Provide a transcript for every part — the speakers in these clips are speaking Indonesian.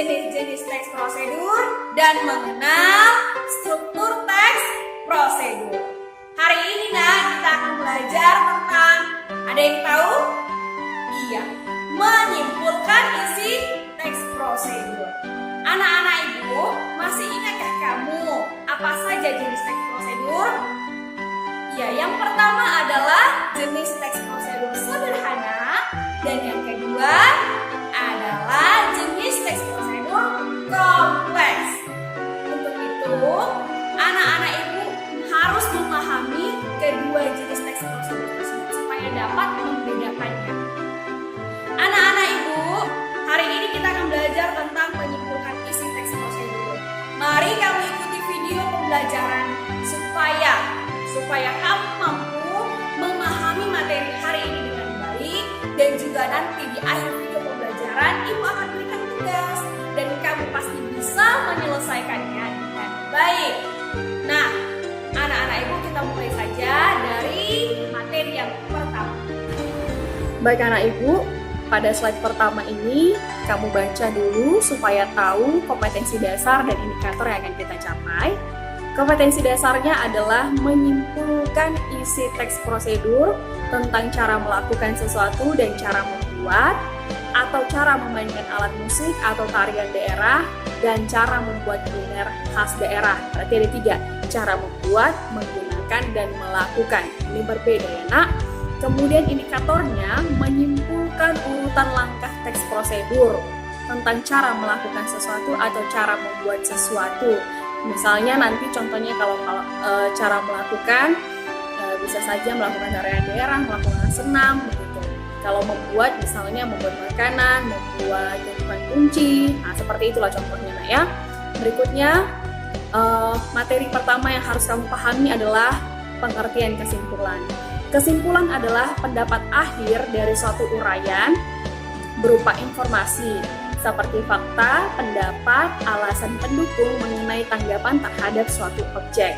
jenis-jenis teks prosedur dan mengenal struktur teks prosedur. Hari ini kita akan belajar tentang, ada yang tahu? Iya, menyimpulkan isi teks prosedur. Anak-anak ibu, masih ingatkah kamu apa saja jenis teks prosedur? Ya, yang pertama adalah jenis teks prosedur sederhana dan yang kedua adalah jenis teks prosedur kompleks. Untuk itu, anak-anak ibu harus memahami kedua jenis teks prosedur tersebut supaya dapat membedakannya. Anak-anak ibu, hari ini kita akan belajar tentang menyimpulkan isi teks prosedur. Mari kamu ikuti video pembelajaran supaya kamu mampu memahami materi hari ini dengan baik, dan juga nanti di akhir video pembelajaran ibu akan berikan tugas dan kamu pasti bisa menyelesaikannya dengan baik. Nah, anak-anak ibu, kita mulai saja dari materi yang pertama. Baik anak ibu, pada slide pertama ini kamu baca dulu supaya tahu kompetensi dasar dan indikator yang akan kita capai. Kompetensi dasarnya adalah menyimpulkan isi teks prosedur tentang cara melakukan sesuatu dan cara membuat, atau cara memainkan alat musik atau tarian daerah, dan cara membuat kuliner khas daerah. Berarti ada 3, cara membuat, menggunakan, dan melakukan. Ini berbeda ya nak. Kemudian indikatornya menyimpulkan urutan langkah teks prosedur tentang cara melakukan sesuatu atau cara membuat sesuatu. Misalnya nanti contohnya kalau cara melakukan bisa saja melakukan tarian daerah, melakukan senam begitu. Kalau membuat misalnya membuat makanan, membuat gantungan kunci. Nah, seperti itulah contohnya nak ya. Berikutnya materi pertama yang harus kamu pahami adalah pengertian kesimpulan. Kesimpulan adalah pendapat akhir dari suatu uraian berupa informasi seperti fakta, pendapat, alasan pendukung mengenai tanggapan terhadap suatu objek.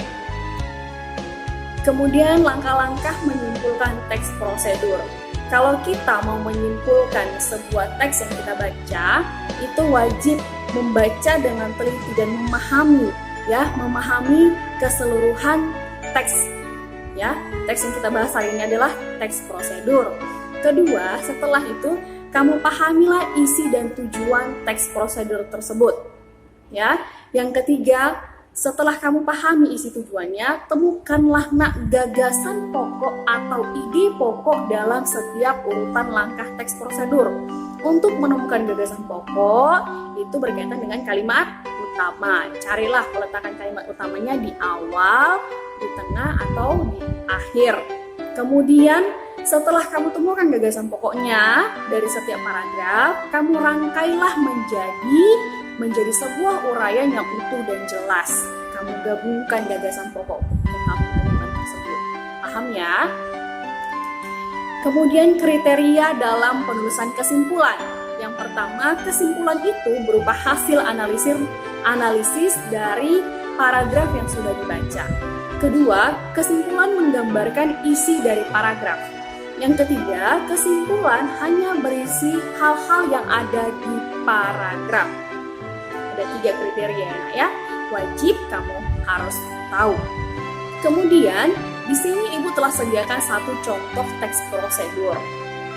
Kemudian langkah-langkah menyimpulkan teks prosedur. Kalau kita mau menyimpulkan sebuah teks yang kita baca, itu wajib membaca dengan teliti dan memahami keseluruhan teks. Ya, teks yang kita bahas hari ini adalah teks prosedur. Kedua, setelah itu kamu pahamilah isi dan tujuan teks prosedur tersebut. Ya, yang ketiga, setelah kamu pahami isi tujuannya, temukanlah gagasan pokok atau ide pokok dalam setiap urutan langkah teks prosedur. Untuk menemukan gagasan pokok, itu berkaitan dengan kalimat utama. Carilah peletakan kalimat utamanya di awal, di tengah, atau di akhir. Kemudian, setelah kamu temukan gagasan pokoknya dari setiap paragraf, kamu rangkailah menjadi sebuah uraian yang utuh dan jelas. Kamu gabungkan gagasan pokok dalam pengumuman tersebut. Paham ya? Kemudian kriteria dalam penulisan kesimpulan. Yang pertama, kesimpulan itu berupa hasil analisis dari paragraf yang sudah dibaca. Kedua, kesimpulan menggambarkan isi dari paragraf. Yang ketiga, kesimpulan hanya berisi hal-hal yang ada di paragraf. Ada 3 kriteria ya, wajib kamu harus tahu. Kemudian, di sini ibu telah sediakan satu contoh teks prosedur.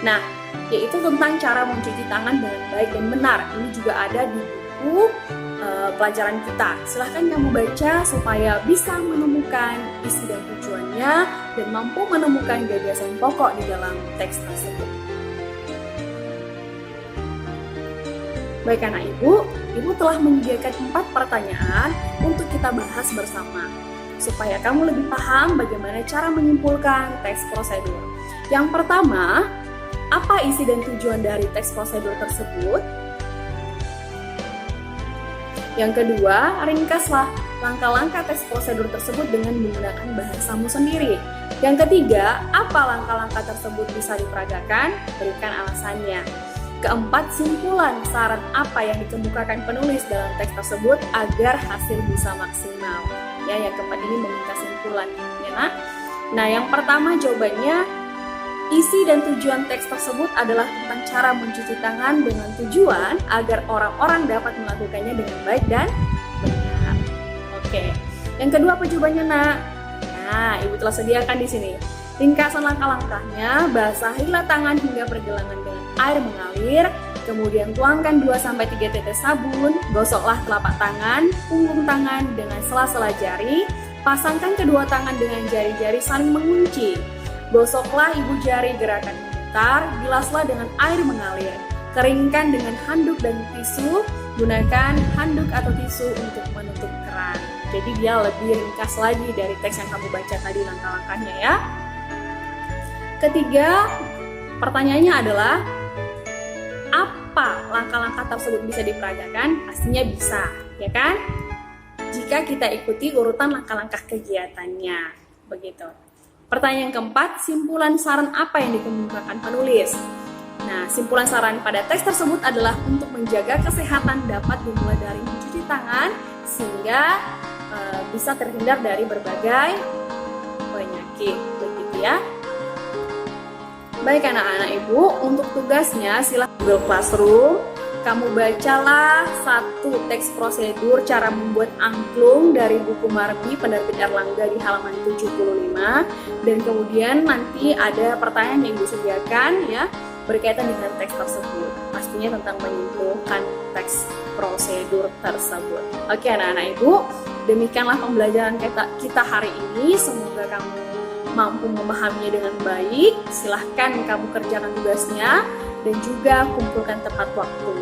Nah, yaitu tentang cara mencuci tangan dengan baik dan benar. Ini juga ada di buku pelajaran kita. Silahkan kamu baca supaya bisa menemukan isi dan tujuannya dan mampu menemukan gagasan pokok di dalam teks tersebut. Baik anak ibu telah menyediakan 4 pertanyaan untuk kita bahas bersama supaya kamu lebih paham bagaimana cara menyimpulkan teks prosedur. Yang pertama, apa isi dan tujuan dari teks prosedur tersebut? Yang kedua, ringkaslah langkah-langkah teks prosedur tersebut dengan menggunakan bahasamu sendiri. Yang ketiga, apa langkah-langkah tersebut bisa diperagakan? Berikan alasannya. Keempat, simpulan saran apa yang dikemukakan penulis dalam teks tersebut agar hasil bisa maksimal. Ya, yang keempat ini meminta simpulan. Ya, nah, yang pertama jawabannya Isi dan tujuan teks tersebut adalah tentang cara mencuci tangan dengan tujuan agar orang-orang dapat melakukannya dengan baik dan benar. Oke. Yang kedua apa jawabannya, Nak? Nah, Ibu telah sediakan di sini. Ringkasan langkah-langkahnya, basahilah tangan hingga pergelangan dengan air mengalir, kemudian tuangkan 2-3 tetes sabun, gosoklah telapak tangan, punggung tangan dengan sela-sela jari, pasangkan kedua tangan dengan jari-jari saling mengunci. Gosoklah ibu jari gerakan memutar, bilaslah dengan air mengalir. Keringkan dengan handuk dan tisu, gunakan handuk atau tisu untuk menutup keran. Jadi dia lebih ringkas lagi dari teks yang kamu baca tadi langkah-langkahnya ya. Ketiga, pertanyaannya adalah apa langkah-langkah tersebut bisa diperagakan? Pastinya bisa, ya kan? Jika kita ikuti urutan langkah-langkah kegiatannya, begitu. Pertanyaan keempat, simpulan saran apa yang dikemukakan penulis? Nah, simpulan saran pada teks tersebut adalah untuk menjaga kesehatan dapat dimulai dari mencuci tangan sehingga bisa terhindar dari berbagai penyakit, begitu ya. Baik anak-anak Ibu, untuk tugasnya silahkan Google Classroom. Kamu bacalah satu teks prosedur cara membuat angklung dari buku Marbi penerbit Erlangga di halaman 75, dan kemudian nanti ada pertanyaan yang Ibu sediakan ya berkaitan dengan teks tersebut. Pastinya tentang menyimpulkan teks prosedur tersebut. Oke anak-anak Ibu, demikianlah pembelajaran kita hari ini. Semoga kamu mampu memahaminya dengan baik. Silahkan kamu kerjakan tugasnya dan juga kumpulkan tepat waktu.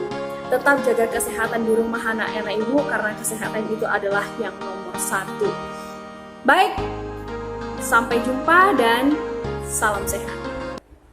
Tetap jaga kesehatan di rumah anak-anak Ibu karena kesehatan itu adalah yang nomor 1. Baik, sampai jumpa dan salam sehat.